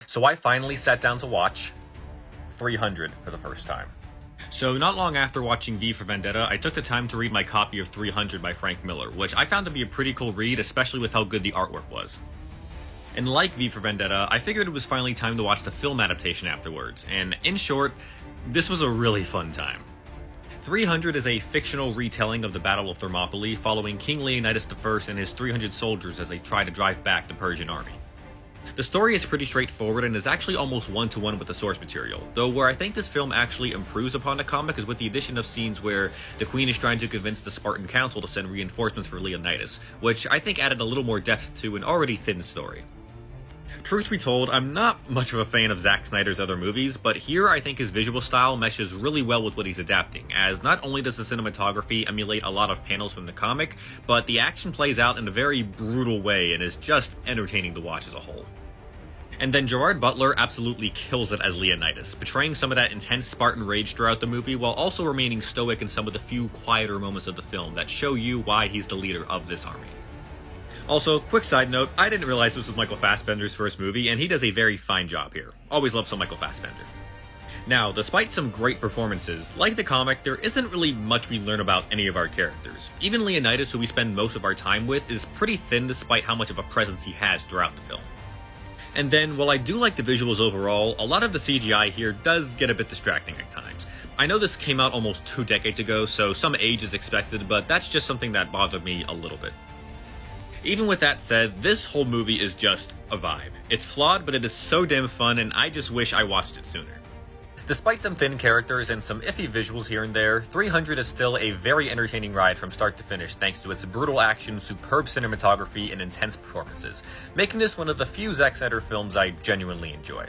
So I finally sat down to watch 300 for the first time. So, not long after watching V for Vendetta, I took the time to read my copy of 300 by Frank Miller, which I found to be a pretty cool read, especially with how good the artwork was. And like V for Vendetta, I figured it was finally time to watch the film adaptation afterwards, and in short, this was a really fun time. 300 is a fictional retelling of the Battle of Thermopylae, following King Leonidas I and his 300 soldiers as they try to drive back the Persian army. The story is pretty straightforward and is actually almost one-to-one with the source material, though where I think this film actually improves upon the comic is with the addition of scenes where the queen is trying to convince the Spartan council to send reinforcements for Leonidas, which I think added a little more depth to an already thin story. Truth be told, I'm not much of a fan of Zack Snyder's other movies, but here I think his visual style meshes really well with what he's adapting, as not only does the cinematography emulate a lot of panels from the comic, but the action plays out in a very brutal way and is just entertaining to watch as a whole. And then Gerard Butler absolutely kills it as Leonidas, portraying some of that intense Spartan rage throughout the movie while also remaining stoic in some of the few quieter moments of the film that show you why he's the leader of this army. Also, quick side note, I didn't realize this was Michael Fassbender's first movie, and he does a very fine job here. Always love some Michael Fassbender. Now, despite some great performances, like the comic, there isn't really much we learn about any of our characters. Even Leonidas, who we spend most of our time with, is pretty thin despite how much of a presence he has throughout the film. And then, while I do like the visuals overall, a lot of the CGI here does get a bit distracting at times. I know this came out almost 2 decades ago, so some age is expected, but that's just something that bothered me a little bit. Even with that said, this whole movie is just a vibe. It's flawed, but it is so damn fun, and I just wish I watched it sooner. Despite some thin characters and some iffy visuals here and there, 300 is still a very entertaining ride from start to finish thanks to its brutal action, superb cinematography, and intense performances, making this one of the few Zack Snyder films I genuinely enjoy.